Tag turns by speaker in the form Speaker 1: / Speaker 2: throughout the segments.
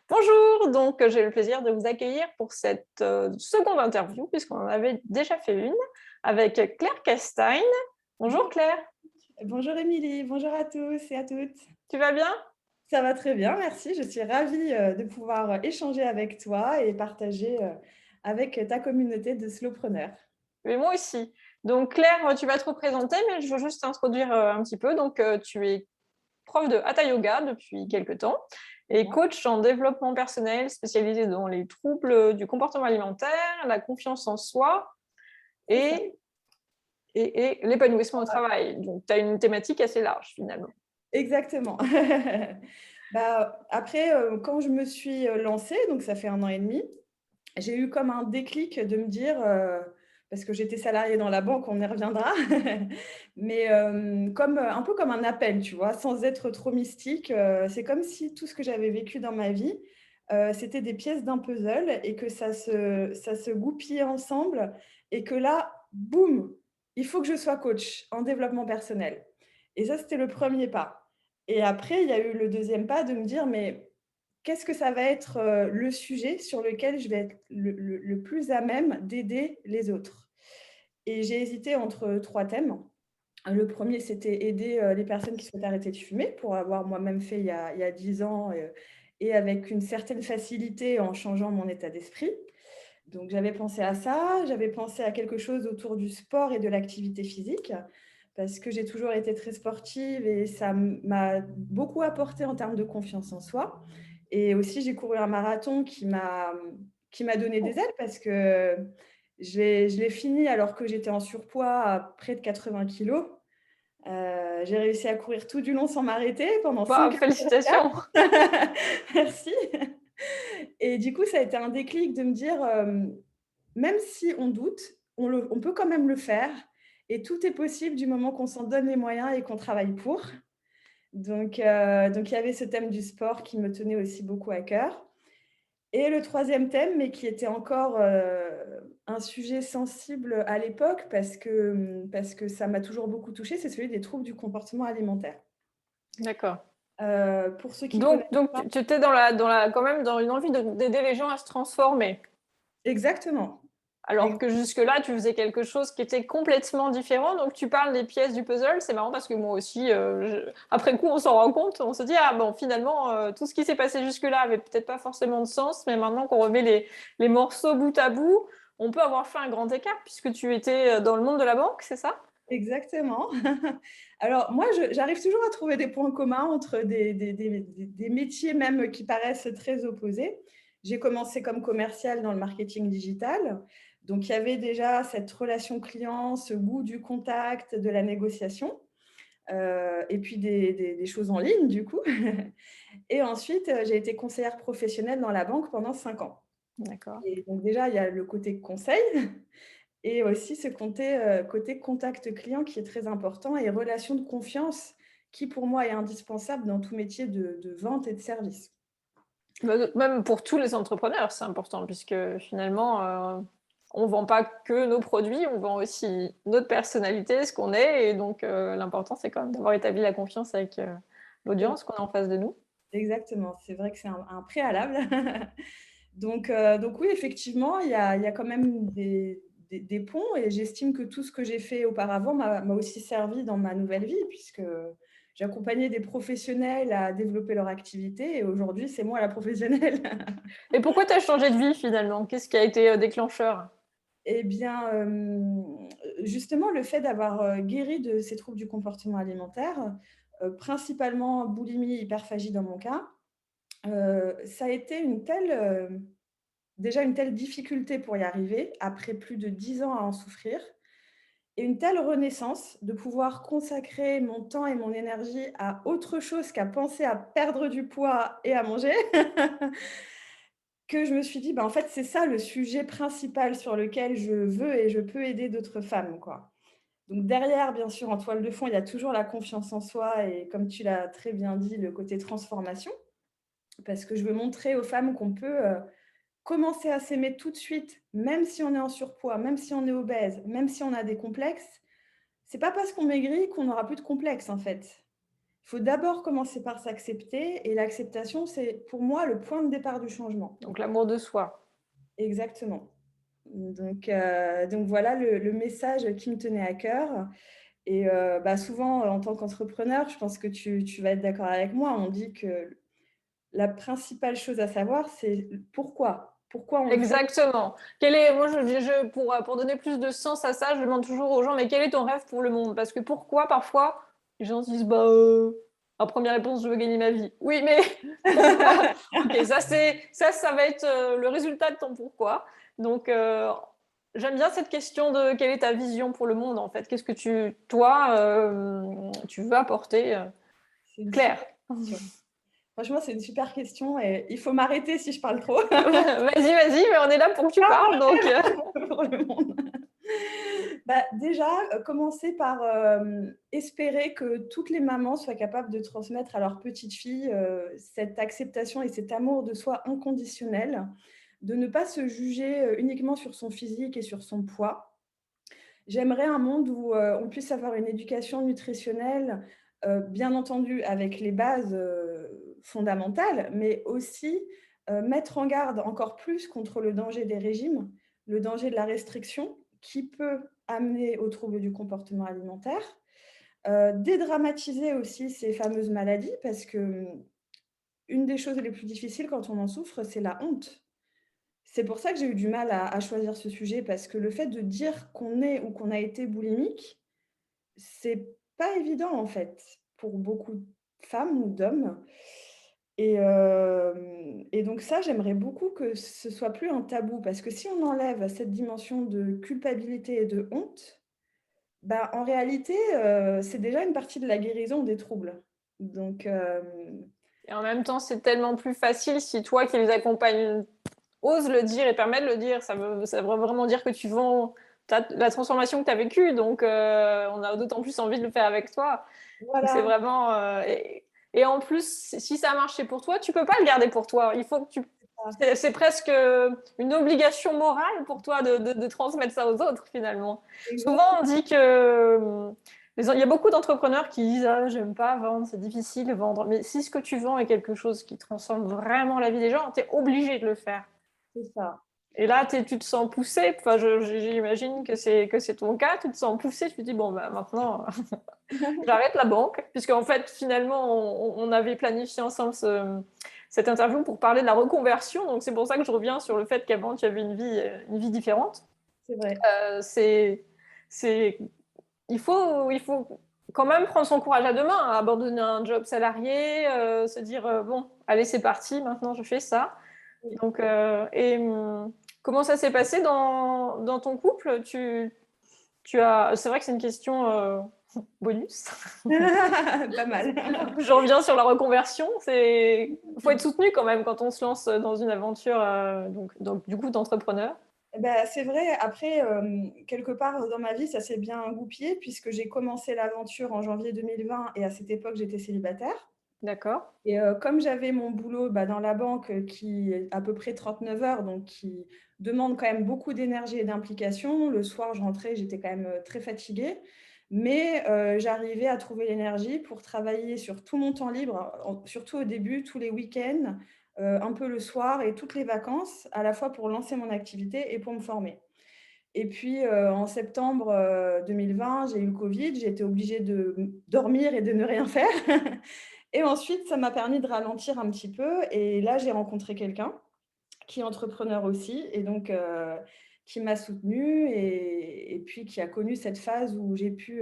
Speaker 1: Bonjour, donc j'ai le plaisir de vous accueillir pour cette seconde interview, puisqu'on en avait déjà fait une, avec Claire Castagne. Bonjour Claire,
Speaker 2: Bonjour Émilie, bonjour à tous et à toutes.
Speaker 1: tu vas bien?
Speaker 2: Ça va très bien, merci. Je suis ravie de pouvoir échanger avec toi et partager avec ta communauté de slowpreneurs.
Speaker 1: Mais moi aussi. Donc Claire, tu vas te représenter, mais je veux juste t'introduire un petit peu. Donc tu es prof de Hatha Yoga depuis quelques temps et
Speaker 2: Bien,
Speaker 1: coach en développement personnel spécialisé dans les troubles du comportement alimentaire, la confiance en soi
Speaker 2: c'est ça,
Speaker 1: et, et l'épanouissement au travail. Donc tu as une thématique assez large finalement.
Speaker 2: exactement. Bah, après, quand je me suis lancée, donc ça fait 1 an et demi, j'ai eu comme un déclic de me dire, parce que j'étais salariée dans la banque, on y reviendra, mais comme, un peu comme un appel, tu vois? Sans être trop mystique, c'est comme si tout ce que j'avais vécu dans ma vie, c'était des pièces d'un puzzle et que ça se goupillait ensemble et que là, boum, il faut que je sois coach en développement personnel et ça, c'était le premier pas et après, il y a eu le deuxième pas de me dire: «Mais qu'est-ce que ça va être, le sujet sur lequel je vais être le plus à même d'aider les autres?» Et j'ai hésité entre 3 thèmes. Le premier, c'était aider, les personnes qui souhaitent arrêter de fumer pour avoir moi-même fait il y a 10 ans, et avec une certaine facilité en changeant mon état d'esprit. Donc j'avais pensé à ça, j'avais pensé à quelque chose autour du sport et de l'activité physique, parce que j'ai toujours été très sportive et ça m'a beaucoup apporté en termes de confiance en soi. Et aussi, j'ai couru un marathon qui m'a donné des ailes parce que je l'ai fini alors que j'étais en surpoids à près de 80 kilos. J'ai réussi à courir tout du long sans m'arrêter pendant
Speaker 1: Bah,
Speaker 2: 5 heures sur
Speaker 1: félicitations!
Speaker 2: 4. Merci. Et du coup, ça a été un déclic de me dire, même si on doute, on peut quand même le faire et tout est possible du moment qu'on s'en donne les moyens et qu'on travaille pour. Donc il y avait ce thème du sport qui me tenait aussi beaucoup à cœur et le troisième thème, mais qui était encore, un sujet sensible à l'époque parce que ça m'a toujours beaucoup touchée, c'est celui des troubles du comportement alimentaire.
Speaker 1: D'accord.
Speaker 2: Pour ceux qui
Speaker 1: Donc,
Speaker 2: connaissent
Speaker 1: donc
Speaker 2: pas.
Speaker 1: tu étais quand même dans une envie d'aider les gens à se transformer.
Speaker 2: Exactement.
Speaker 1: Alors que jusque-là, tu faisais quelque chose qui était complètement différent. Donc, tu parles des pièces du puzzle. C'est marrant parce que moi aussi, après coup, on s'en rend compte. On se dit, ah bon, finalement, tout ce qui s'est passé jusque-là avait peut-être pas forcément de sens. Mais maintenant qu'on remet les morceaux bout à bout, on peut avoir fait un grand écart puisque tu étais dans le monde de la banque, c'est ça?
Speaker 2: Exactement. Alors moi, j'arrive toujours à trouver des points communs entre des métiers même qui paraissent très opposés. J'ai commencé comme commerciale dans le marketing digital, donc il y avait déjà cette relation client, ce goût du contact, de la négociation, et puis des choses en ligne du coup. Et ensuite, j'ai été conseillère professionnelle dans la banque pendant 5 ans.
Speaker 1: D'accord.
Speaker 2: Et donc déjà, il y a le côté conseil et aussi ce côté contact client qui est très important et relation de confiance qui, pour moi, est indispensable dans tout métier de vente et de service.
Speaker 1: Même pour tous les entrepreneurs, c'est important puisque finalement, on vend pas que nos produits, on vend aussi notre personnalité, ce qu'on est et donc l'important, c'est quand même d'avoir établi la confiance avec,
Speaker 2: C'est
Speaker 1: l'audience qu'on a en face de nous.
Speaker 2: exactement, c'est vrai que c'est un préalable. Donc oui, effectivement, il y a quand même des ponts et j'estime que tout ce que j'ai fait auparavant m'a aussi servi dans ma nouvelle vie puisque j'accompagnais des professionnels à développer leur activité et aujourd'hui, c'est moi la professionnelle.
Speaker 1: Et pourquoi tu as changé de vie finalement? Qu'est-ce qui a été, déclencheur?
Speaker 2: Eh bien, justement, le fait d'avoir, guéri de ces troubles du comportement alimentaire, principalement boulimie, hyperphagie dans mon cas, ça a été déjà une telle difficulté pour y arriver, après plus de 10 ans à en souffrir et une telle renaissance de pouvoir consacrer mon temps et mon énergie à autre chose qu'à penser à perdre du poids et à manger. Que je me suis dit: «Bah, en fait, c'est ça le sujet principal sur lequel je veux et je peux aider d'autres femmes, quoi». Donc derrière, bien sûr, en toile de fond, il y a toujours la confiance en soi et comme tu l'as très bien dit, le côté transformation. Parce que je veux montrer aux femmes qu'on peut, commencer à s'aimer tout de suite, même si on est en surpoids, même si on est obèse, même si on a des complexes. C'est pas parce qu'on maigrit qu'on n'aura plus de complexes, en fait. Il faut d'abord commencer par s'accepter et l'acceptation, c'est pour moi le point de départ du changement.
Speaker 1: Donc l'amour de soi.
Speaker 2: Exactement. Donc voilà le message qui me tenait à cœur. Et souvent, en tant qu'entrepreneur, je pense que tu vas être d'accord avec moi, on dit que la principale chose à savoir, c'est pourquoi. Pourquoi on le fait?
Speaker 1: Exactement. Moi, pour donner plus de sens à ça, je demande toujours aux gens, mais quel est ton rêve pour le monde? Parce que pourquoi, parfois, les gens se disent, en première réponse, je veux gagner ma vie. Oui, mais pourquoi? Ok, ça va être le résultat de ton pourquoi. Donc, j'aime bien cette question de quelle est ta vision pour le monde, en fait. Qu'est-ce que toi, tu veux apporter?
Speaker 2: C'est une
Speaker 1: Claire.
Speaker 2: super question. Franchement, c'est une super question et il faut m'arrêter si je parle trop.
Speaker 1: Vas-y, mais on est là pour que tu parles, donc.
Speaker 2: Pour le monde. Déjà, commencer par espérer que toutes les mamans soient capables de transmettre à leurs petites filles cette acceptation et cet amour de soi inconditionnel, de ne pas se juger uniquement sur son physique et sur son poids. J'aimerais un monde où on puisse avoir une éducation nutritionnelle, bien entendu avec les bases fondamentales, mais aussi mettre en garde encore plus contre le danger des régimes, le danger de la restriction qui peut amener aux troubles du comportement alimentaire. Dédramatiser aussi ces fameuses maladies parce que une des choses les plus difficiles quand on en souffre, c'est la honte. C'est pour ça que j'ai eu du mal à choisir ce sujet parce que le fait de dire qu'on est ou qu'on a été boulimique, c'est pas évident en fait pour beaucoup de femmes ou d'hommes et donc ça, j'aimerais beaucoup que ce soit plus un tabou parce que si on enlève cette dimension de culpabilité et de honte, en réalité, c'est déjà une partie de la guérison des troubles. Donc
Speaker 1: Et en même temps, c'est tellement plus facile si toi qui les accompagnes oses le dire et permet de le dire. Ça veut vraiment dire que tu vends la transformation que tu as vécue. Donc, on a d'autant plus envie de le faire avec toi. Donc, c'est
Speaker 2: voilà,
Speaker 1: vraiment. Et en plus, si ça a marché pour toi, tu peux pas le garder pour toi. Il faut que tu.
Speaker 2: c'est ça.
Speaker 1: C'est presque une obligation morale pour toi de transmettre ça aux autres, finalement. Souvent, on
Speaker 2: Exactement.
Speaker 1: dit que il y a beaucoup d'entrepreneurs qui disent ah, j'aime pas vendre, c'est difficile de vendre. Mais si ce que tu vends est quelque chose qui transforme vraiment la vie des gens, tu es obligé de le faire.
Speaker 2: C'est ça.
Speaker 1: Et là, tu te sens poussé. Enfin, j'imagine que c'est ton cas. Tu te sens poussé. Tu te dis bon, maintenant, j'arrête la banque, puisqu'en fait, finalement, on avait planifié ensemble cette interview pour parler de la reconversion. Donc, c'est pour ça que je reviens sur le fait qu'avant, tu avais une vie différente.
Speaker 2: C'est vrai.
Speaker 1: C'est, c'est, il faut quand même prendre son courage à deux mains, abandonner un job salarié, se dire bon, allez, c'est parti, maintenant je fais ça.
Speaker 2: Oui.
Speaker 1: Donc, comment ça s'est passé dans ton couple? C'est vrai que c'est une question bonus.
Speaker 2: Pas mal.
Speaker 1: Je reviens sur la reconversion. Faut être soutenu quand même quand on se lance dans une aventure donc du coup d'entrepreneur.
Speaker 2: C'est vrai, après, quelque part dans ma vie, ça s'est bien goupillé puisque j'ai commencé l'aventure en janvier 2020 et à cette époque, j'étais célibataire.
Speaker 1: D'accord.
Speaker 2: Et comme j'avais mon boulot dans la banque qui est à peu près 39 heures, donc qui demande quand même beaucoup d'énergie et d'implication, le soir, je rentrais, j'étais quand même très fatiguée. Mais j'arrivais à trouver l'énergie pour travailler sur tout mon temps libre, surtout au début, tous les week-ends, un peu le soir et toutes les vacances, à la fois pour lancer mon activité et pour me former. Et puis en septembre 2020, j'ai eu le Covid, j'ai été obligée de dormir et de ne rien faire. Et ensuite, ça m'a permis de ralentir un petit peu. Et là, j'ai rencontré quelqu'un qui est entrepreneur aussi et donc qui m'a soutenue et puis qui a connu cette phase où j'ai pu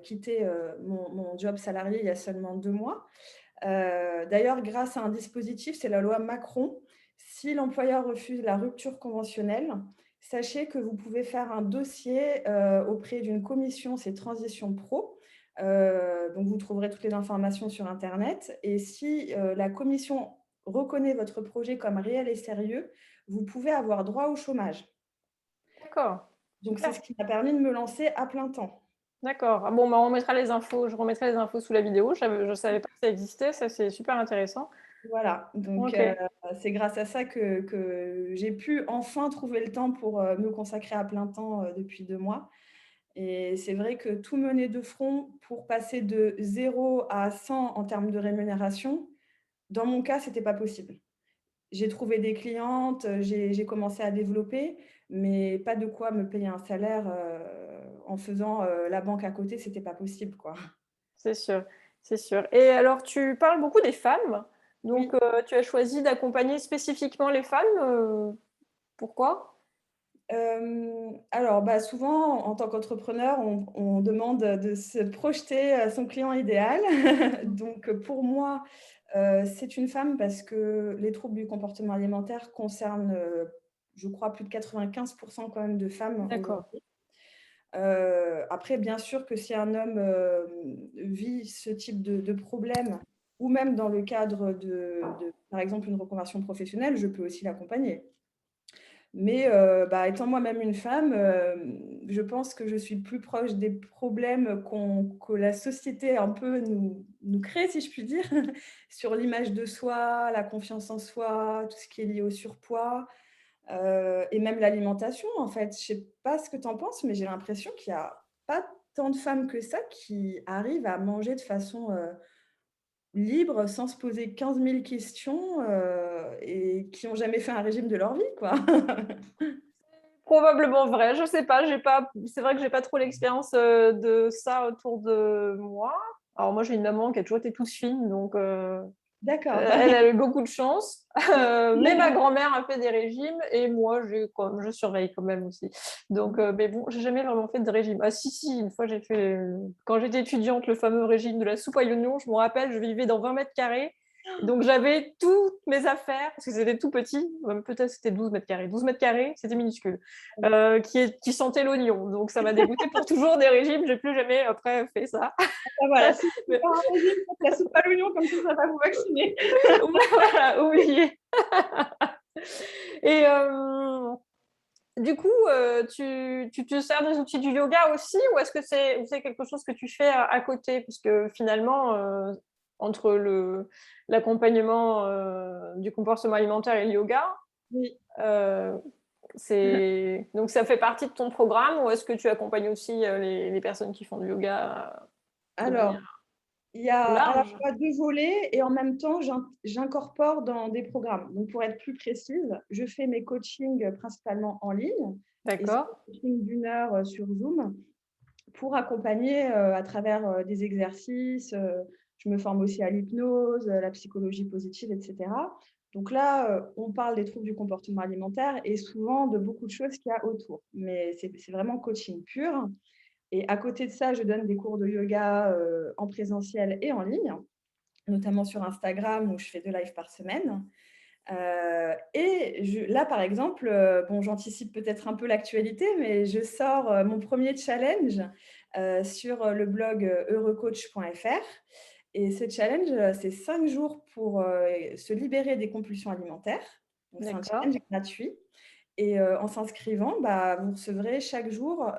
Speaker 2: quitter mon job salarié il y a seulement 2 mois. D'ailleurs, grâce à un dispositif, c'est la loi Macron. Si l'employeur refuse la rupture conventionnelle, sachez que vous pouvez faire un dossier auprès d'une commission, c'est Transition Pro. Donc, vous trouverez toutes les informations sur Internet. Et si la commission reconnaît votre projet comme réel et sérieux, vous pouvez avoir droit au chômage.
Speaker 1: D'accord.
Speaker 2: Donc, c'est
Speaker 1: Super.
Speaker 2: ce qui m'a permis de me lancer à plein temps.
Speaker 1: D'accord. Ah bon, on remettra les infos. Je remettrai les infos sous la vidéo. Je ne savais pas que ça existait. Ça, c'est super intéressant.
Speaker 2: Voilà, donc
Speaker 1: Ok.
Speaker 2: c'est grâce à ça que j'ai pu enfin trouver le temps pour me consacrer à plein temps depuis 2 mois. Et c'est vrai que tout mener de front pour passer de 0 à 100 en termes de rémunération, dans mon cas, c'était pas possible. J'ai trouvé des clientes, j'ai commencé à développer, mais pas de quoi me payer un salaire, en faisant, la banque à côté, c'était pas possible, quoi.
Speaker 1: C'est sûr, c'est sûr. Et alors, tu parles beaucoup des femmes. Donc,
Speaker 2: Oui.
Speaker 1: tu as choisi d'accompagner spécifiquement les femmes. Pourquoi?
Speaker 2: Alors, bah, souvent, en tant qu'entrepreneur, on demande de se projeter, son client idéal. Donc, pour moi, c'est une femme parce que les troubles du comportement alimentaire concernent, je crois plus de 95 quand même de femmes
Speaker 1: D'accord.
Speaker 2: aujourd'hui. Après bien sûr que si un homme, vit ce type de problème ou même dans le cadre de par exemple, une reconversion professionnelle, je peux aussi l'accompagner. Mais bah, étant moi-même une femme, je pense que je suis plus proche des problèmes que la société un peu nous crée, si je puis dire, sur l'image de soi, la confiance en soi, tout ce qui est lié au surpoids, et même l'alimentation, en fait. Je sais pas ce que tu en penses, mais j'ai l'impression qu'il y a pas tant de femmes que ça qui arrivent à manger de façon, libre, sans se poser 15 000 questions, et qui ont jamais fait un régime de leur vie, quoi.
Speaker 1: Probablement vrai, je sais pas, j'ai pas c'est vrai que j'ai pas trop l'expérience, de ça autour de moi. Alors moi, j'ai une maman qui a toujours été toute fine, donc
Speaker 2: D'accord.
Speaker 1: elle a eu beaucoup de chance. Mais ma grand-mère a fait des régimes et moi, je surveille quand même aussi. Donc, mais bon, j'ai jamais vraiment fait de régime. Ah si, si, une fois, j'ai fait, quand j'étais étudiante, le fameux régime de la soupe à l'oignon. Je me rappelle, je vivais dans 20 mètres carrés. Donc, j'avais toutes mes affaires, parce que c'était tout petit, peut-être c'était 12 mètres carrés. 12 mètres carrés, c'était minuscule, qui sentait l'oignon. Donc, ça m'a dégoûté pour toujours des régimes. J'ai plus jamais après fait ça.
Speaker 2: Ah voilà, si vous
Speaker 1: Mais,
Speaker 2: faire un régime, faites la soupe à l'oignon, comme ça va vous vacciner.
Speaker 1: voilà, oublié. Et du coup, tu te sers des outils du yoga aussi, ou est-ce que c'est quelque chose que tu fais à côté? Parce que finalement, entre l'accompagnement du comportement alimentaire et le yoga,
Speaker 2: Oui.
Speaker 1: euh, donc ça fait partie de ton programme, ou est-ce que tu accompagnes aussi les personnes qui font du yoga de
Speaker 2: Alors,
Speaker 1: manière
Speaker 2: il y a à la
Speaker 1: large?
Speaker 2: fois 2 volets et en même temps, j'incorpore dans des programmes. Donc pour être plus précise, je fais mes coachings, principalement en ligne et c'est
Speaker 1: D'accord.
Speaker 2: des coachings d'1 heure, sur Zoom pour accompagner, à travers, des exercices, je me forme aussi à l'hypnose, la psychologie positive et cetera. Donc là, on parle des troubles du comportement alimentaire et souvent de beaucoup de choses qu'il y a autour. Mais c'est vraiment coaching pur. Et à côté de ça, je donne des cours de yoga, en présentiel et en ligne, notamment sur Instagram où je fais 2 lives par semaine. Et là, par exemple, bon, j'anticipe peut-être un peu l'actualité, mais je sors, mon premier challenge, sur, le blog, heureuxcoach.fr. Et ce challenge, c'est 5 jours pour, se libérer des compulsions alimentaires. Donc c'est un
Speaker 1: D'accord.
Speaker 2: challenge gratuit et en s'inscrivant, bah, vous recevrez chaque jour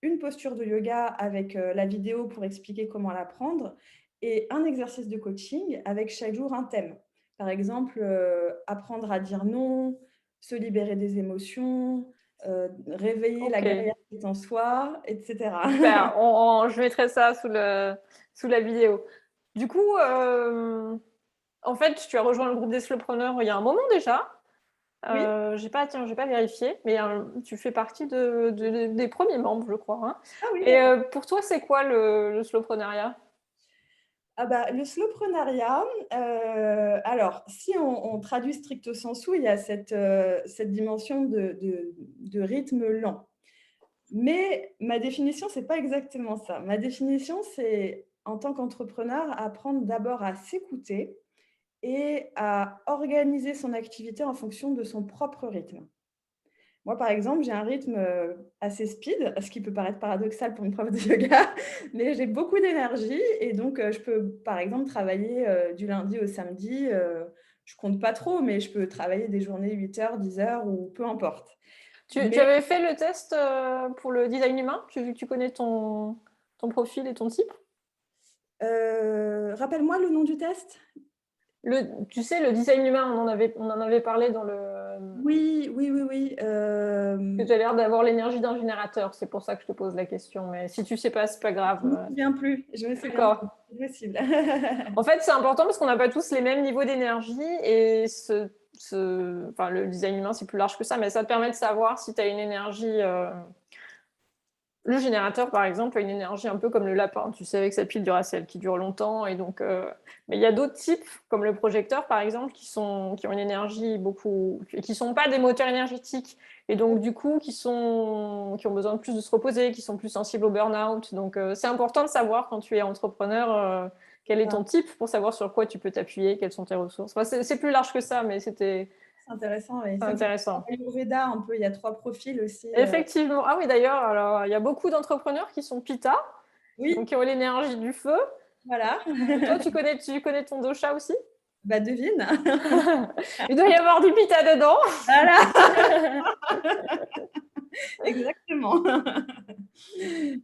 Speaker 2: une posture de yoga avec, la vidéo pour expliquer comment la prendre et un exercice de coaching avec chaque jour un thème. Par exemple, apprendre à dire non, se libérer des émotions, réveiller la
Speaker 1: Ok.
Speaker 2: guerrière qui est en soi, et cetera.
Speaker 1: Super, je mettrai ça sous la vidéo. Du coup, en fait, tu as rejoint le groupe des slowpreneurs il y a un moment déjà.
Speaker 2: Oui,
Speaker 1: J'ai pas vérifié, mais tu fais partie des premiers membres, je crois, hein.
Speaker 2: ah oui,
Speaker 1: Et
Speaker 2: d'accord.
Speaker 1: pour toi, c'est quoi le slowpreneuriat?
Speaker 2: Ah bah, le slowpreneuriat, alors si on traduit stricto sensu, il y a cette dimension de rythme lent. Mais ma définition, c'est pas exactement ça. Ma définition, c'est en tant qu'entrepreneur, apprendre d'abord à s'écouter et à organiser son activité en fonction de son propre rythme. Moi, par exemple, j'ai un rythme, assez speed, ce qui peut paraître paradoxal pour une prof de yoga, mais j'ai beaucoup d'énergie et donc je peux, par exemple, travailler, du lundi au samedi, je compte pas trop, mais je peux travailler des journées 8 heures, 10 heures ou peu importe.
Speaker 1: Tu
Speaker 2: Mais
Speaker 1: avais fait le test pour le design humain? Tu connais ton profil et ton type?
Speaker 2: rappelle-moi le nom du test?
Speaker 1: Tu sais, le design humain, on en avait parlé dans le...
Speaker 2: Oui, oui, oui, oui.
Speaker 1: Que tu as l'air d'avoir l'énergie d'un générateur, c'est pour ça que je te pose la question. Mais si tu sais pas, c'est pas grave.
Speaker 2: Je me souviens plus. Je me souviens plus.
Speaker 1: D'accord.
Speaker 2: C'est possible.
Speaker 1: En fait, c'est important parce qu'on n'a pas tous les mêmes niveaux d'énergie et enfin, le design humain, c'est plus large que ça, mais ça te permet de savoir si tu as une énergie. Le générateur, par exemple, a une énergie un peu comme le lapin, tu sais, avec sa pile Duracell qui dure longtemps. Et donc, mais il y a d'autres types, comme le projecteur, par exemple, qui ont une énergie beaucoup, qui sont pas des moteurs énergétiques. Et donc, du coup, qui ont besoin de plus de se reposer, qui sont plus sensibles au burn-out. Donc, c'est important de savoir quand tu es entrepreneur, quel est ton type pour savoir sur quoi tu peux t'appuyer, quelles sont tes ressources. Enfin, c'est plus large que ça, mais c'était
Speaker 2: C'est intéressant. Oui. Ça me fait penser
Speaker 1: intéressant.
Speaker 2: à Ayurveda un peu. Il y a 3 profils aussi.
Speaker 1: Effectivement. Ah oui, d'ailleurs, alors, il y a beaucoup d'entrepreneurs qui sont Pitta, donc
Speaker 2: Oui,
Speaker 1: qui ont l'énergie du feu.
Speaker 2: voilà.
Speaker 1: Toi, tu connais ton dosha aussi?
Speaker 2: Bah, devine.
Speaker 1: Il doit y avoir du Pitta dedans.
Speaker 2: Voilà. Exactement.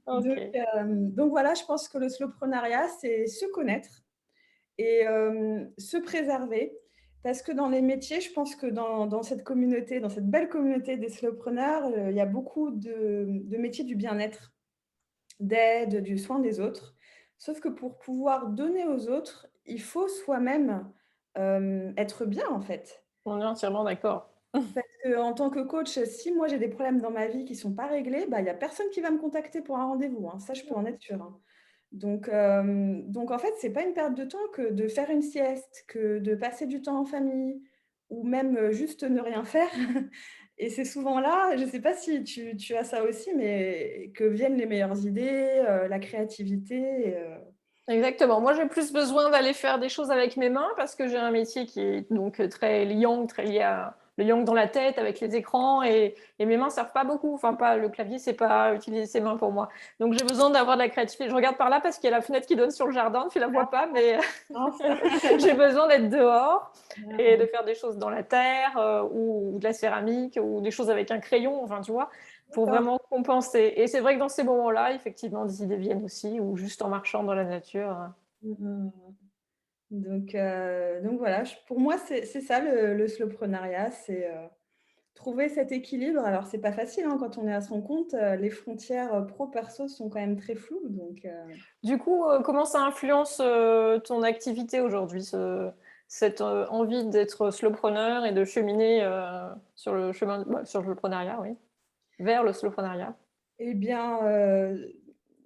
Speaker 1: Ok.
Speaker 2: Donc voilà, je pense que le slowpreneuriat, c'est se connaître et se préserver. Parce que dans les métiers, je pense que dans cette communauté, dans cette belle communauté des slowpreneurs, il y a beaucoup de métiers du bien-être, d'aide, du soin des autres. Sauf que pour pouvoir donner aux autres, il faut soi-même être bien, en fait.
Speaker 1: On est entièrement d'accord.
Speaker 2: Parce qu'en tant que coach, si moi j'ai des problèmes dans ma vie qui ne sont pas réglés, bah, il y a personne qui va me contacter pour un rendez-vous, hein. Ça, je peux en être sûre, hein. Donc en fait, c'est pas une perte de temps que de faire une sieste, que de passer du temps en famille ou même, juste ne rien faire et c'est souvent là, je ne sais pas si tu as ça aussi, mais que viennent les meilleures idées, la créativité,
Speaker 1: Exactement. Moi, j'ai plus besoin d'aller faire des choses avec mes mains parce que j'ai un métier qui est donc très yang, très lié à le yang dans la tête avec les écrans et mes mains servent pas beaucoup. Enfin, pas le clavier, c'est pas utiliser ses mains pour moi. Donc, j'ai besoin d'avoir de la créativité. Je regarde par là parce qu'il y a la fenêtre qui donne sur le jardin. Tu la vois pas, mais j'ai besoin d'être dehors et de faire des choses dans la terre ou de la céramique ou des choses avec un crayon. Enfin, tu vois, pour
Speaker 2: d'accord.
Speaker 1: vraiment compenser. Et c'est vrai que dans ces moments-là, effectivement, des idées viennent aussi, ou juste en marchant dans la nature.
Speaker 2: Mmh. Donc voilà, pour moi, c'est ça le slowpreneuriat, c'est trouver cet équilibre. Alors, c'est pas facile hein, quand on est à son compte, les frontières pro-perso sont quand même très floues.
Speaker 1: Du coup, comment ça influence ton activité aujourd'hui, cette envie d'être slowpreneur et de cheminer sur le chemin, sur le slowpreneuriat, oui, vers le slowpreneuriat?
Speaker 2: Eh bien,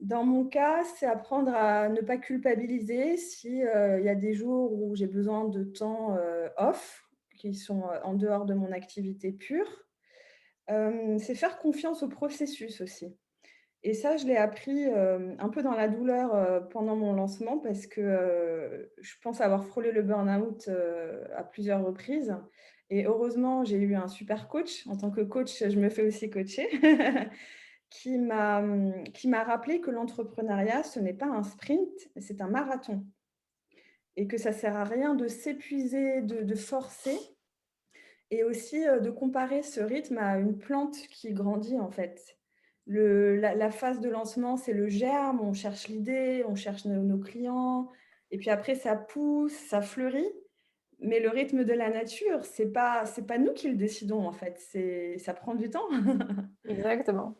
Speaker 2: dans mon cas, c'est apprendre à ne pas culpabiliser si, il y a des jours où j'ai besoin de temps, off, qui sont, en dehors de mon activité pure. C'est faire confiance au processus aussi. Et ça, je l'ai appris, un peu dans la douleur, pendant mon lancement parce que, je pense avoir frôlé le burn-out, à plusieurs reprises et heureusement, j'ai eu un super coach. En tant que coach, je me fais aussi coacher, qui m'a rappelé que l'entrepreneuriat, ce n'est pas un sprint, c'est un marathon et que ça sert à rien de s'épuiser, de forcer et aussi, de comparer ce rythme à une plante qui grandit, en fait. La phase de lancement, c'est le germe, on cherche l'idée, on cherche nos clients et puis après ça pousse, ça fleurit. Mais le rythme de la nature, c'est pas nous qui le décidons, en fait, ça prend du temps.
Speaker 1: Exactement.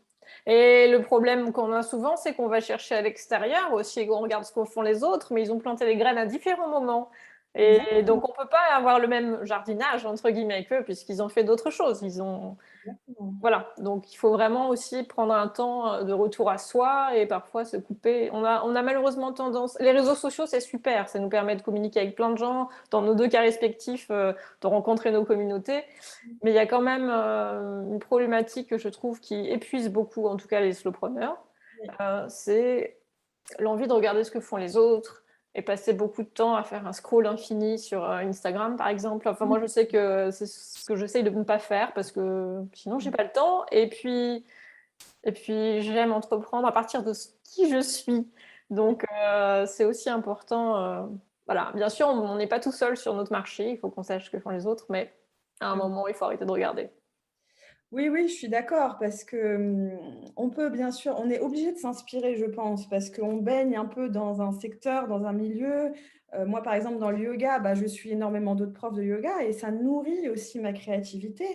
Speaker 1: Et le problème qu'on a souvent, c'est qu'on va chercher à l'extérieur aussi, et qu'on regarde ce que font les autres, mais ils ont planté les graines à différents moments. Et
Speaker 2: Exactement,
Speaker 1: donc, on ne peut pas avoir le même jardinage, entre guillemets, avec eux, puisqu'ils ont fait d'autres choses. Ils ont,
Speaker 2: exactement.
Speaker 1: voilà, donc il faut vraiment aussi prendre un temps de retour à soi et parfois se couper. On a malheureusement tendance. Les réseaux sociaux, c'est super, ça nous permet de communiquer avec plein de gens, dans nos deux cas respectifs, de rencontrer nos communautés. Mais il y a quand même une problématique que je trouve qui épuise beaucoup, en tout cas les slowpreneurs,
Speaker 2: Oui.
Speaker 1: c'est l'envie de regarder ce que font les autres et passer beaucoup de temps à faire un scroll infini sur Instagram, par exemple. Enfin, moi, je sais que c'est ce que j'essaye de ne pas faire parce que sinon, j'ai pas le temps. Et puis j'aime entreprendre à partir de qui je suis. Donc, c'est aussi important. Voilà, bien sûr, on n'est pas tout seul sur notre marché. Il faut qu'on sache ce que font les autres, mais à un moment, il faut arrêter de regarder.
Speaker 2: Oui, oui, je suis d'accord parce que, on peut bien sûr on est obligé de s'inspirer, je pense, parce qu'on baigne un peu dans un secteur, dans un milieu Moi, par exemple, dans le yoga, bah, je suis énormément d'autres profs de yoga et ça nourrit aussi ma créativité.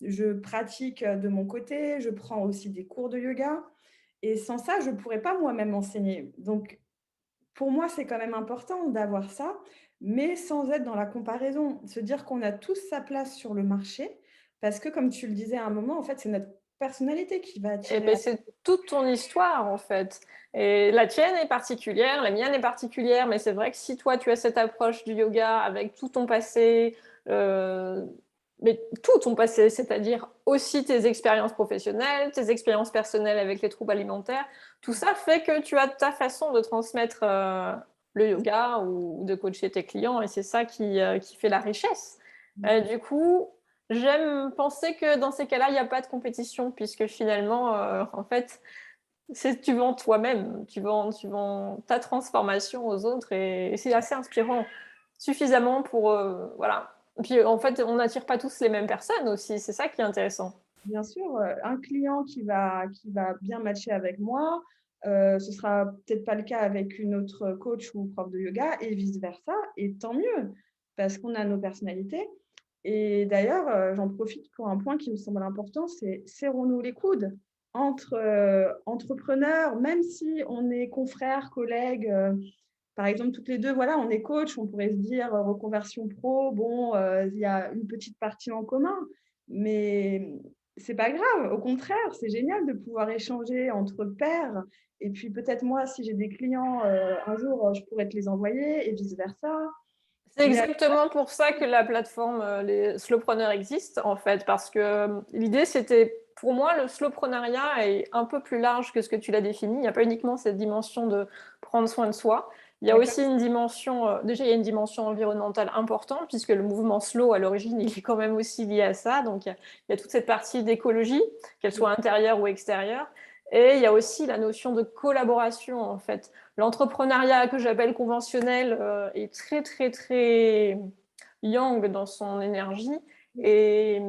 Speaker 2: Je pratique de mon côté, je prends aussi des cours de yoga et sans ça, je ne pourrais pas moi-même enseigner. Donc, pour moi, c'est quand même important d'avoir ça, mais sans être dans la comparaison. Se dire qu'on a tous sa place sur le marché, parce que comme tu le disais à un moment, en fait, c'est notre personnalité qui va
Speaker 1: Et
Speaker 2: attirer
Speaker 1: ben,
Speaker 2: la.
Speaker 1: c'est toute ton histoire, en fait. Et la tienne est particulière, la mienne est particulière, mais c'est vrai que si toi, tu as cette approche du yoga avec tout ton passé, euh, mais tout ton passé, c'est-à-dire aussi tes expériences professionnelles, tes expériences personnelles avec les troubles alimentaires, tout ça fait que tu as ta façon de transmettre le yoga ou de coacher tes clients, et c'est ça qui fait la richesse. Du coup, j'aime penser que dans ces cas-là, il n'y a pas de compétition, puisque finalement, en fait, tu vends toi-même, tu vends ta transformation aux autres, et c'est assez inspirant, suffisamment pour, voilà. Puis en fait, on n'attire pas tous les mêmes personnes aussi, c'est ça qui est intéressant.
Speaker 2: Bien sûr, un client qui va bien matcher avec moi, ce sera peut-être pas le cas avec une autre coach ou prof de yoga et vice versa et tant mieux, parce qu'on a nos personnalités et d'ailleurs, j'en profite pour un point qui me semble important, c'est serrons-nous les coudes entre, entrepreneurs, même si on est confrères, collègues, par exemple toutes les 2, voilà, on est coach, on pourrait se dire, reconversion pro, bon, il y a une petite partie en commun, mais c'est pas grave, au contraire, c'est génial de pouvoir échanger entre pairs. Et puis peut-être moi, si j'ai des clients, un jour, je pourrais te les envoyer et vice-versa.
Speaker 1: C'est
Speaker 2: Mais
Speaker 1: exactement pour ça que la plateforme les slowpreneurs existe, en fait, parce que l'idée, c'était, pour moi, le slowpreneuriat est un peu plus large que ce que tu l'as défini. Il n'y a pas uniquement cette dimension de prendre soin de soi. Il y a
Speaker 2: d'accord,
Speaker 1: aussi une dimension, déjà, il y a une dimension environnementale importante, puisque le mouvement slow, à l'origine, il est quand même aussi lié à ça. Donc, il y a toute cette partie d'écologie, qu'elle soit intérieure ou extérieure. Et il y a aussi la notion de collaboration, en fait. L'entrepreneuriat que j'appelle conventionnel est très, très, très yang dans son énergie et,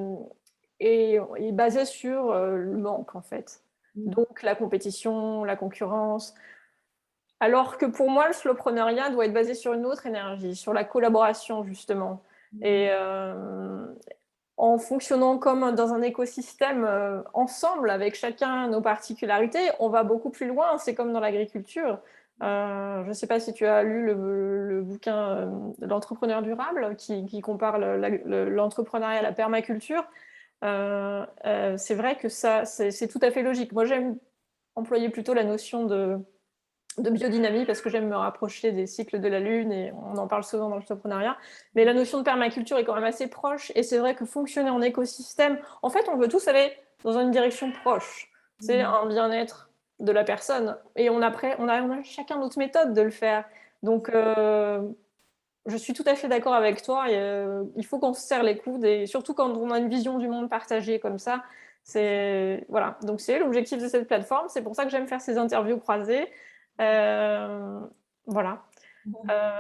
Speaker 1: est basé sur le manque, en fait. Donc, la compétition, la concurrence. Alors que pour moi, le slowpreneuriat doit être basé sur une autre énergie, sur la collaboration, justement. Et en fonctionnant comme dans un écosystème ensemble, avec chacun nos particularités, on va beaucoup plus loin. C'est comme dans l'agriculture. Je ne sais pas si tu as lu le bouquin L'entrepreneur durable qui compare l'entrepreneuriat à la permaculture. C'est vrai que ça, c'est tout à fait logique. Moi, j'aime employer plutôt la notion de biodynamie parce que j'aime me rapprocher des cycles de la Lune et on en parle souvent dans l'entrepreneuriat. Mais la notion de permaculture est quand même assez proche et c'est vrai que fonctionner en écosystème, en fait, on veut tous aller dans une direction proche. C'est un bien-être de la personne et on a chacun notre méthode de le faire. Donc, je suis tout à fait d'accord avec toi. Et, il faut qu'on se serre les coudes et surtout quand on a une vision du monde partagée comme ça. C'est voilà. Donc c'est l'objectif de cette plateforme. C'est pour ça que j'aime faire ces interviews croisées. Euh, voilà.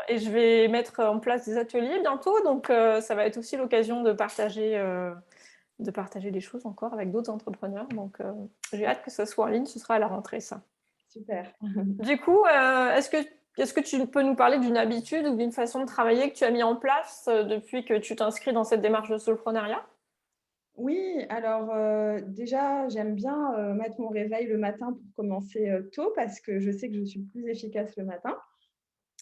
Speaker 1: Et je vais mettre en place des ateliers bientôt. Donc ça va être aussi l'occasion de partager des choses encore avec d'autres entrepreneurs. Donc j'ai hâte que ça soit en ligne. Ce sera à la rentrée ça.
Speaker 2: super.
Speaker 1: Du coup, est-ce que tu peux nous parler d'une habitude ou d'une façon de travailler que tu as mis en place depuis que tu t'inscris dans cette démarche de soloprenariat?
Speaker 2: Oui, alors déjà, j'aime bien mettre mon réveil le matin pour commencer tôt parce que je sais que je suis plus efficace le matin.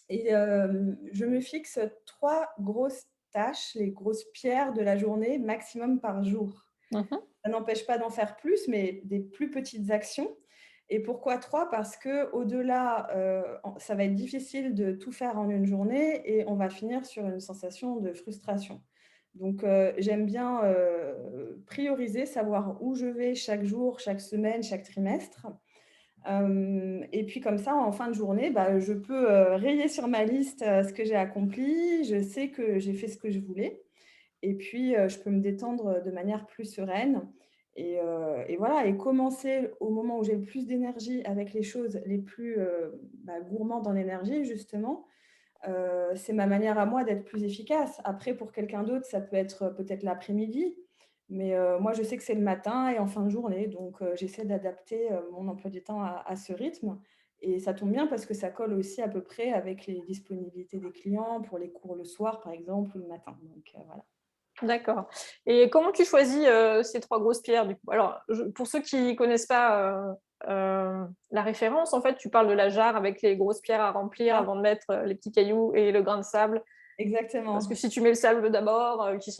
Speaker 2: Et je me fixe 3 grosses tâches, les grosses pierres de la journée maximum par jour.
Speaker 1: Mhm.
Speaker 2: Ça n'empêche pas d'en faire plus, mais des plus petites actions. Et pourquoi 3? Parce qu'au-delà, ça va être difficile de tout faire en une journée et on va finir sur une sensation de frustration. Donc, j'aime bien prioriser, savoir où je vais chaque jour, chaque semaine, chaque trimestre. Et puis comme ça, en fin de journée, bah, je peux rayer sur ma liste ce que j'ai accompli. Je sais que j'ai fait ce que je voulais. Et puis, je peux me détendre de manière plus sereine et voilà et commencer au moment où j'ai le plus d'énergie avec les choses les plus, bah, gourmandes en énergie justement, c'est ma manière à moi d'être plus efficace. Après pour quelqu'un d'autre, ça peut être peut-être l'après-midi, mais moi je sais que c'est le matin et en fin de journée donc j'essaie d'adapter, mon emploi du temps à ce rythme Et ça tombe bien parce que ça colle aussi à peu près avec les disponibilités des clients pour les cours le soir, par exemple, ou le matin. Donc, voilà.
Speaker 1: D'accord. Et comment tu choisis ces trois grosses pierres du coup? Alors, pour ceux qui ne connaissent pas la référence, en fait, tu parles de la jarre avec les grosses pierres à remplir
Speaker 2: Ah,
Speaker 1: avant de mettre les petits cailloux et le grain de sable. Parce que
Speaker 2: exactement.
Speaker 1: si tu mets le sable d'abord, qui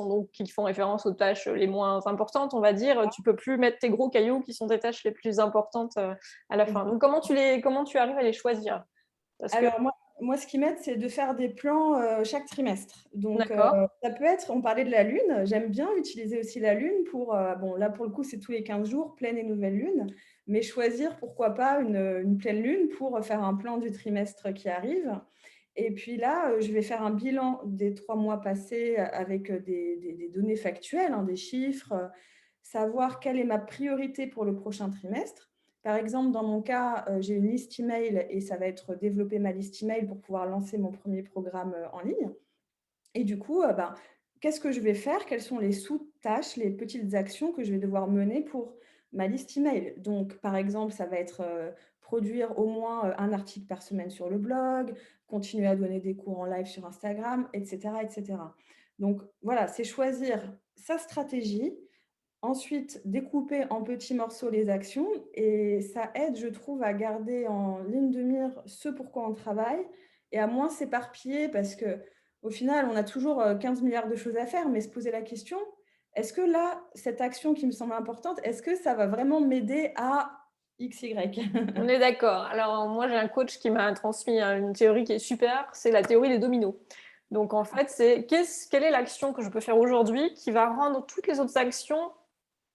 Speaker 1: font référence aux tâches les moins importantes, on va dire, tu peux plus mettre tes gros cailloux qui sont des tâches les plus importantes à la fin. Donc, comment tu arrives à les choisir? Parce que,
Speaker 2: Alors moi, ce qui m'aide, c'est de faire des plans chaque trimestre. Donc,
Speaker 1: d'accord,
Speaker 2: ça peut être, on parlait de la lune, j'aime bien utiliser aussi la lune pour, bon, là, pour le coup, c'est tous les 15 jours, pleine et nouvelle lune, mais choisir, pourquoi pas, une pleine lune pour faire un plan du trimestre qui arrive. Et puis là, je vais faire un bilan des 3 mois passés avec des données factuelles, hein, des chiffres, savoir quelle est ma priorité pour le prochain trimestre. Par exemple, dans mon cas, j'ai une liste email et ça va être développer ma liste email pour pouvoir lancer mon premier programme en ligne. Et du coup, qu'est-ce que je vais faire? Quelles sont les sous-tâches, les petites actions que je vais devoir mener pour ma liste email? Donc, par exemple, ça va être produire au moins un article par semaine sur le blog, continuer à donner des cours en live sur Instagram, etc., etc. Donc, voilà, c'est choisir sa stratégie. Ensuite, découper en petits morceaux les actions et ça aide, je trouve, à garder en ligne de mire ce pourquoi on travaille et à moins s'éparpiller parce que au final, on a toujours 15 milliards de choses à faire, mais se poser la question, est-ce que là, cette action qui me semble importante, est-ce que ça va vraiment m'aider à X, Y?
Speaker 1: on est d'accord. Alors, moi, j'ai un coach qui m'a transmis une théorie qui est super, c'est la théorie des dominos. Donc, en fait, c'est quelle est l'action que je peux faire aujourd'hui qui va rendre toutes les autres actions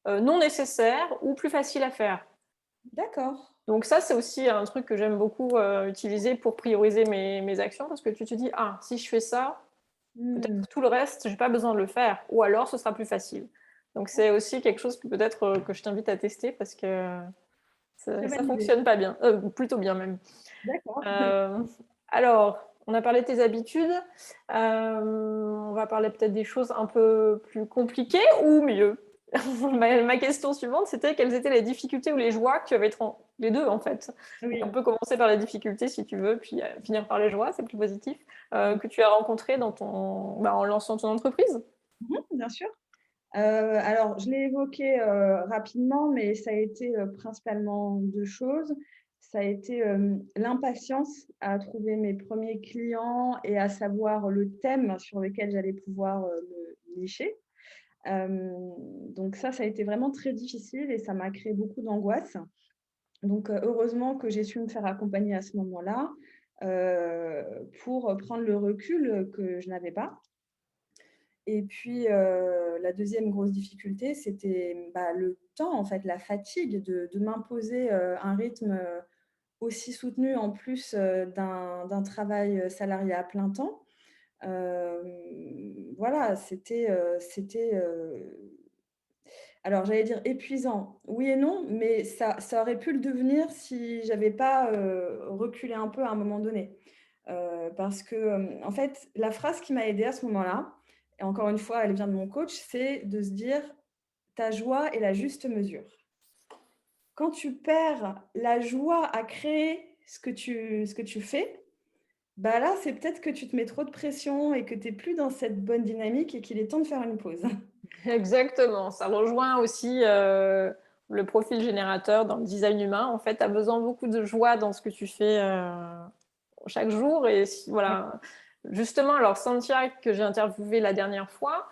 Speaker 1: non nécessaires ou plus faciles à faire.
Speaker 2: D'accord.
Speaker 1: Donc ça, c'est aussi un truc que j'aime beaucoup utiliser pour prioriser mes actions parce que tu te dis, ah, si je fais ça,
Speaker 2: Mmh.
Speaker 1: peut-être tout le reste, j'ai pas besoin de le faire ou alors ce sera plus facile. Donc c'est aussi quelque chose que peut-être que je t'invite à tester parce que
Speaker 2: Très
Speaker 1: ça
Speaker 2: bonne idée.
Speaker 1: fonctionne pas bien, plutôt bien même.
Speaker 2: D'accord.
Speaker 1: Euh, alors, on a parlé de tes habitudes. On va parler peut-être des choses un peu plus compliquées ou mieux. Ma question suivante, c'était quelles étaient les difficultés ou les joies que tu avais les deux en fait. Mais on
Speaker 2: Oui.
Speaker 1: peut commencer par les difficultés si tu veux, puis finir par les joies, c'est plus positif, que tu as rencontrées en lançant ton entreprise.
Speaker 2: Mmh, bien sûr. Alors, je l'ai évoqué rapidement, mais ça a été principalement 2 choses. Ça a été l'impatience à trouver mes premiers clients et à savoir le thème sur lequel j'allais pouvoir me nicher. Donc ça a été vraiment très difficile et ça m'a créé beaucoup d'angoisse. Donc heureusement que j'ai su me faire accompagner à ce moment-là pour prendre le recul que je n'avais pas. Et puis, la deuxième grosse difficulté, c'était, le temps, en fait, la fatigue de m'imposer, un rythme, aussi soutenu en plus, d'un travail, salarié à plein temps. Voilà, alors j'allais dire épuisant, oui et non, mais ça aurait pu le devenir si j'avais pas, reculé un peu à un moment donné. Parce que, en fait, la phrase qui m'a aidée à ce moment-là, et encore une fois, elle vient de mon coach, c'est de se dire: «Ta joie est la juste mesure». Quand tu perds la joie à créer ce que tu fais, bah, là, c'est peut-être que tu te mets trop de pression et que tu es plus dans cette bonne dynamique et qu'il est temps de faire une pause.
Speaker 1: Exactement, ça rejoint aussi le profil générateur dans le design humain. En fait, tu as besoin beaucoup de joie dans ce que tu fais chaque jour. Et
Speaker 2: Ouais,
Speaker 1: voilà, justement, alors Cynthia, que j'ai interviewée la dernière fois,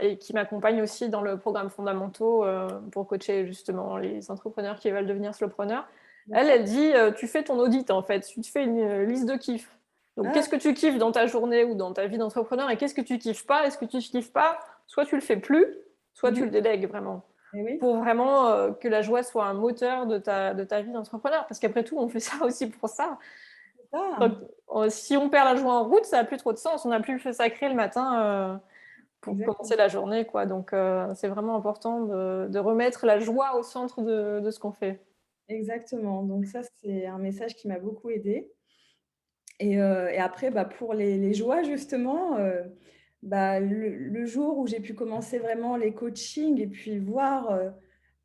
Speaker 1: et qui m'accompagne aussi dans le programme fondamentaux pour coacher justement les entrepreneurs qui veulent devenir solopreneurs. Elle
Speaker 2: d'accord.
Speaker 1: dit, tu fais ton audit en fait, tu te fais une liste de kiffs. Donc,
Speaker 2: Ah,
Speaker 1: qu'est-ce que tu kiffes dans ta journée ou dans ta vie d'entrepreneur et qu'est-ce que tu kiffes pas? Est-ce que tu kiffes pas? Soit tu le fais plus, soit tu
Speaker 2: mmh,
Speaker 1: le délègues vraiment.
Speaker 2: et oui,
Speaker 1: Pour vraiment que la joie soit un moteur de ta vie d'entrepreneur. Parce qu'après tout, on fait ça aussi pour ça.
Speaker 2: c'est ça.
Speaker 1: Donc, si on perd la joie en route, ça n'a plus trop de sens. On n'a plus le feu sacré le matin pour commencer
Speaker 2: Exactement.
Speaker 1: la journée, quoi. Donc, c'est vraiment important de remettre la joie au centre de ce qu'on fait.
Speaker 2: Exactement. Donc ça, c'est un message qui m'a beaucoup aidée. Et après, pour les joies justement, le jour où j'ai pu commencer vraiment les coachings et puis voir,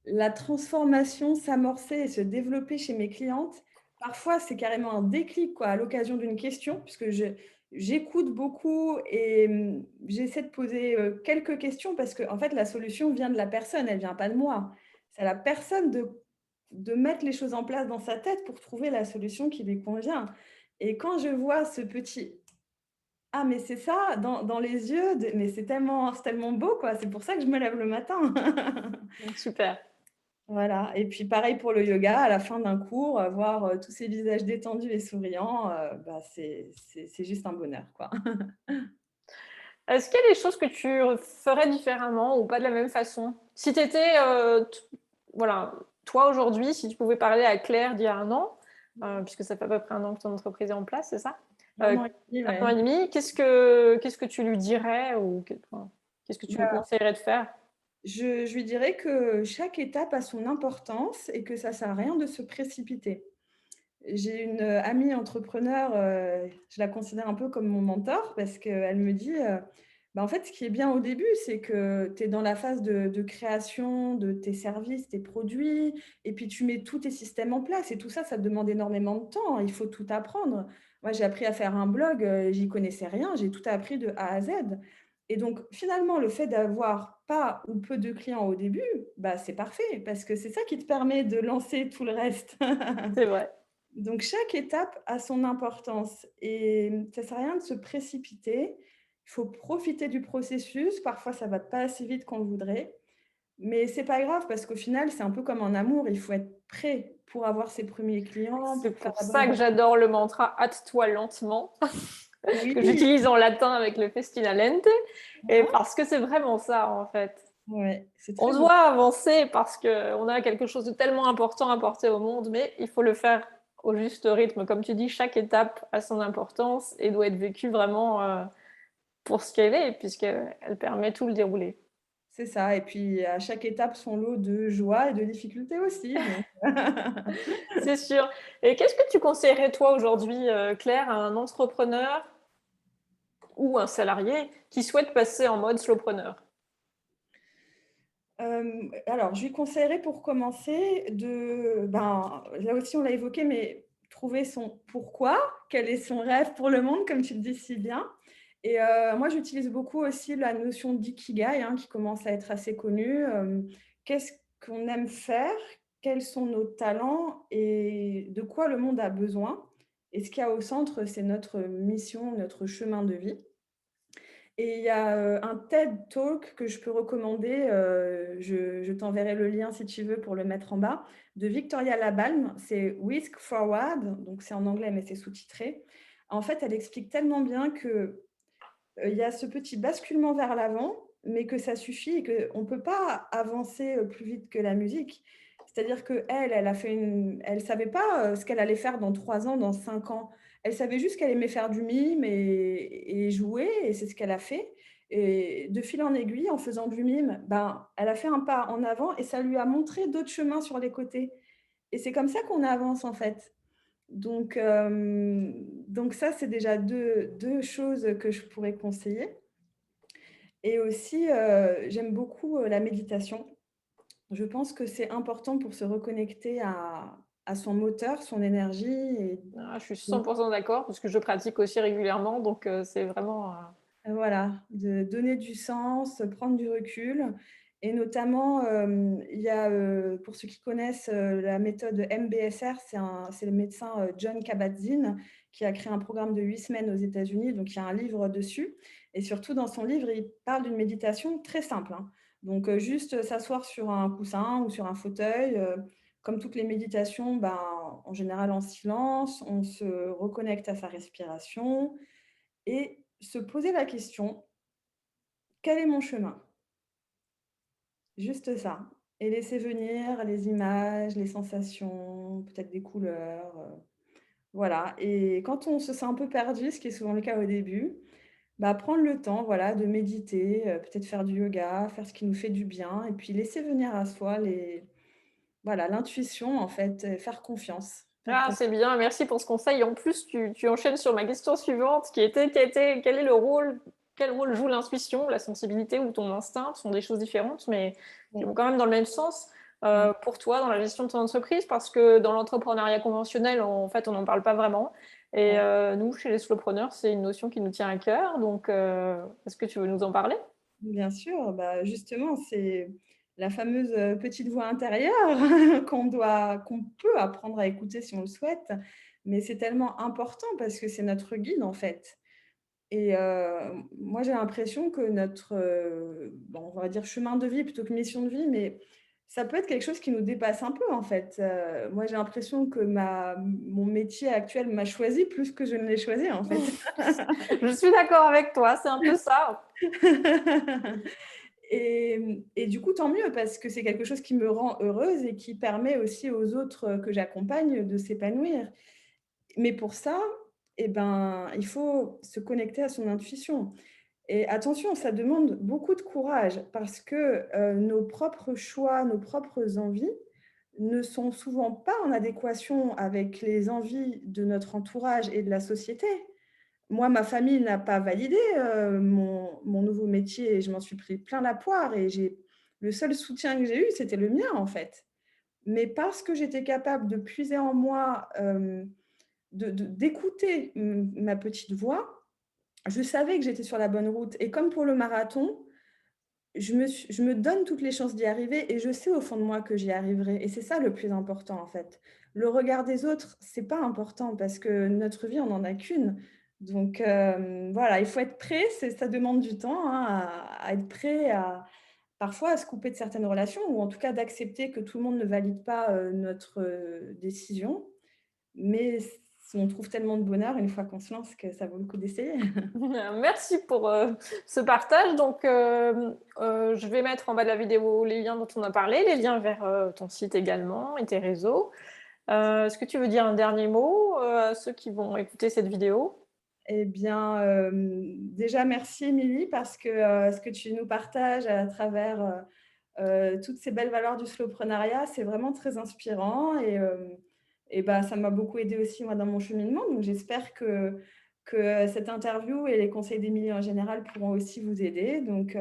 Speaker 2: la transformation s'amorcer et se développer chez mes clientes, parfois, c'est carrément un déclic, quoi, à l'occasion d'une question, puisque j'écoute beaucoup et j'essaie de poser, quelques questions parce que en fait, la solution vient de la personne, elle vient pas de moi. C'est à la personne de mettre les choses en place dans sa tête pour trouver la solution qui lui convient et quand je vois ce petit: «Ah mais c'est ça!» dans les yeux de mais c'est tellement beau, quoi, c'est pour ça que je me lève le matin.
Speaker 1: Super.
Speaker 2: Voilà et puis pareil pour le yoga, à la fin d'un cours, voir, tous ces visages détendus et souriants, bah, c'est juste un bonheur, quoi.
Speaker 1: Est-ce qu'il y a des choses que tu ferais différemment ou pas de la même façon? Si tu étais, voilà, toi aujourd'hui, si tu pouvais parler à Claire d'il y a un an, puisque ça fait à peu près un an que ton entreprise est en place, c'est ça?
Speaker 2: 1 an et demi,
Speaker 1: 1 an
Speaker 2: ouais.
Speaker 1: et demi, qu'est-ce que tu lui dirais ou qu'est-ce que tu lui
Speaker 2: Bah,
Speaker 1: conseillerais de faire?
Speaker 2: je lui dirais que chaque étape a son importance et que ça sert à rien de se précipiter. J'ai une, amie entrepreneur, je la considère un peu comme mon mentor parce qu'elle me dit, bah, en fait, ce qui est bien au début, c'est que tu es dans la phase de création de tes services, tes produits et puis tu mets tous tes systèmes en place et tout ça, ça demande énormément de temps, hein, il faut tout apprendre. Moi, j'ai appris à faire un blog, j'y connaissais rien, j'ai tout appris de A à Z et donc finalement, le fait d'avoir pas ou peu de clients au début, bah, c'est parfait parce que c'est ça qui te permet de lancer tout le reste.
Speaker 1: C'est vrai.
Speaker 2: Donc chaque étape a son importance et ça sert à rien de se précipiter. Il faut profiter du processus. Parfois, ça va pas assez vite qu'on le voudrait, mais c'est pas grave parce qu'au final, c'est un peu comme en amour, il faut être prêt pour avoir ses premiers clients,
Speaker 1: C'est
Speaker 2: pour faire
Speaker 1: pour
Speaker 2: la bonne
Speaker 1: ça que
Speaker 2: rencontre.
Speaker 1: j'adore le mantra «hâte-toi lentement», que
Speaker 2: Oui,
Speaker 1: j'utilise en latin avec le festina lente et
Speaker 2: hein,
Speaker 1: parce que c'est vraiment ça, en fait.
Speaker 2: ouais, c'est
Speaker 1: On
Speaker 2: très beau.
Speaker 1: doit avancer parce qu'on a quelque chose de tellement important à porter au monde, mais il faut le faire au juste rythme. Comme tu dis, chaque étape a son importance et doit être vécue vraiment pour ce qu'elle est, puisqu'elle permet tout le déroulé.
Speaker 2: C'est ça et puis à chaque étape, son lot de joie et de difficultés aussi, donc
Speaker 1: C'est sûr. Et qu'est-ce que tu conseillerais, toi, aujourd'hui, Claire, à un entrepreneur ou un salarié qui souhaite passer en mode slowpreneur?
Speaker 2: Alors, je lui conseillerais pour commencer ben, là aussi on l'a évoqué, mais trouver son pourquoi, quel est son rêve pour le monde, comme tu le dis si bien. Et moi, j'utilise beaucoup aussi la notion d'ikigai, hein, qui commence à être assez connue. Qu'est-ce qu'on aime faire? Quels sont nos talents et de quoi le monde a besoin? Et ce qu'il y a au centre, c'est notre mission, notre chemin de vie. Et il y a, un TED Talk que je peux recommander, je t'enverrai le lien si tu veux pour le mettre en bas, de Victoria Labalme, c'est Whisk Forward, donc c'est en anglais mais c'est sous-titré. En fait, elle explique tellement bien que, il y a ce petit basculement vers l'avant, mais que ça suffit et qu'on ne peut pas avancer, plus vite que la musique. C'est-à-dire qu'elle, elle savait pas, ce qu'elle allait faire dans 3 ans, dans 5 ans. Elle savait juste qu'elle aimait faire du mime et jouer et c'est ce qu'elle a fait et de fil en aiguille, en faisant du mime, ben, elle a fait un pas en avant et ça lui a montré d'autres chemins sur les côtés et c'est comme ça qu'on avance, en fait. Donc ça, c'est déjà deux choses que je pourrais conseiller et aussi, j'aime beaucoup, la méditation. Je pense que c'est important pour se reconnecter à son moteur, son énergie et
Speaker 1: Ah, je suis 100% d'accord, parce que je pratique aussi régulièrement, donc c'est vraiment...
Speaker 2: voilà, de donner du sens, prendre du recul et notamment, il y a, pour ceux qui connaissent, la méthode MBSR, c'est le médecin, John Kabat-Zinn qui a créé un programme de 8 semaines aux États-Unis, donc il y a un livre dessus et surtout dans son livre, il parle d'une méditation très simple, hein. Donc, juste s'asseoir sur un coussin ou sur un fauteuil, comme toutes les méditations, ben, en général en silence, on se reconnecte à sa respiration et se poser la question: «Quel est mon chemin?» Juste ça et laisser venir les images, les sensations, peut-être des couleurs, voilà et quand on se sent un peu perdu, ce qui est souvent le cas au début, bah, prendre le temps, voilà, de méditer, peut-être faire du yoga, faire ce qui nous fait du bien et puis laisser venir à soi voilà, l'intuition en fait, faire confiance, faire
Speaker 1: Ah,
Speaker 2: conf
Speaker 1: c'est bien, merci pour ce conseil. En plus, tu enchaînes sur ma question suivante, qui était, quel est le rôle, quel rôle joue l'intuition, la sensibilité ou ton instinct? Ce sont des choses différentes, mais qui
Speaker 2: ouais.
Speaker 1: vont quand même dans le même sens.
Speaker 2: Ouais.
Speaker 1: pour toi dans la gestion de ton entreprise? Parce que dans l'entrepreneuriat conventionnel, en fait, on n'en parle pas vraiment et
Speaker 2: Ouais.
Speaker 1: nous, chez les solopreneurs, c'est une notion qui nous tient à cœur donc est-ce que tu veux nous en parler?
Speaker 2: Bien sûr, bah, justement, c'est la fameuse, petite voix intérieure qu'on peut apprendre à écouter si on le souhaite, mais c'est tellement important parce que c'est notre guide, en fait. Et moi, j'ai l'impression que notre, bon, on va dire chemin de vie plutôt que mission de vie, mais ça peut être quelque chose qui nous dépasse un peu, en fait. Moi, j'ai l'impression que ma mon métier actuel m'a choisi plus que je ne l'ai choisi, en fait.
Speaker 1: Je suis d'accord avec toi, c'est un peu ça.
Speaker 2: Et du coup, tant mieux parce que c'est quelque chose qui me rend heureuse et qui permet aussi aux autres, que j'accompagne de s'épanouir. Mais pour ça, et ben, il faut se connecter à son intuition. Et attention, ça demande beaucoup de courage parce que, nos propres choix, nos propres envies ne sont souvent pas en adéquation avec les envies de notre entourage et de la société. Moi, ma famille n'a pas validé, mon nouveau métier et je m'en suis pris plein la poire et j'ai le seul soutien que j'ai eu, c'était le mien, en fait. Mais parce que j'étais capable de puiser en moi, d'écouter ma petite voix, je savais que j'étais sur la bonne route et comme pour le marathon, je me donne toutes les chances d'y arriver et je sais au fond de moi que j'y arriverai et c'est ça le plus important, en fait. Le regard des autres, c'est pas important parce que notre vie, on n'en a qu'une. Donc voilà, il faut être prêt, ça demande du temps, hein, à être prêt à parfois à se couper de certaines relations ou en tout cas d'accepter que tout le monde ne valide pas, notre, décision. Mais on trouve tellement de bonheur une fois qu'on se lance que ça vaut le coup d'essayer.
Speaker 1: Merci pour, ce partage. Donc, je vais mettre en bas de la vidéo les liens dont on a parlé, les liens vers, ton site également et tes réseaux. Est-ce que tu veux dire un dernier mot, à ceux qui vont écouter cette vidéo?
Speaker 2: Eh bien, déjà merci Émilie parce que, ce que tu nous partages à travers, toutes ces belles valeurs du slowpreneuriat, c'est vraiment très inspirant et bah, ça m'a beaucoup aidée aussi moi dans mon cheminement. Donc j'espère que cette interview et les conseils d'Émilie en général pourront aussi vous aider. Donc,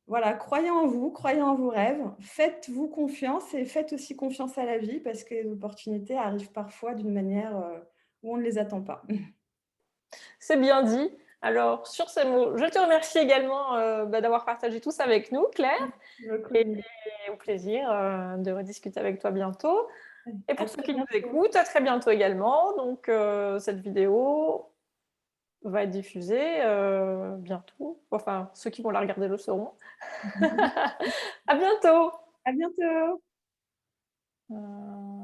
Speaker 2: voilà, croyez en vos rêves, faites-vous confiance et faites aussi confiance à la vie parce que les opportunités arrivent parfois d'une manière, où on ne les attend pas.
Speaker 1: C'est bien dit. Alors sur ces mots, je te remercie également, d'avoir partagé tout ça avec nous, Claire
Speaker 2: Merci beaucoup
Speaker 1: et
Speaker 2: Émilie.
Speaker 1: au plaisir, de rediscuter avec toi bientôt et
Speaker 2: À
Speaker 1: pour ceux
Speaker 2: très
Speaker 1: qui nous
Speaker 2: bientôt.
Speaker 1: écoutent, à très bientôt également. Donc, cette vidéo va être diffusée, bientôt. Enfin, ceux qui vont la regarder le sauront. À bientôt.
Speaker 2: À bientôt.
Speaker 1: Heu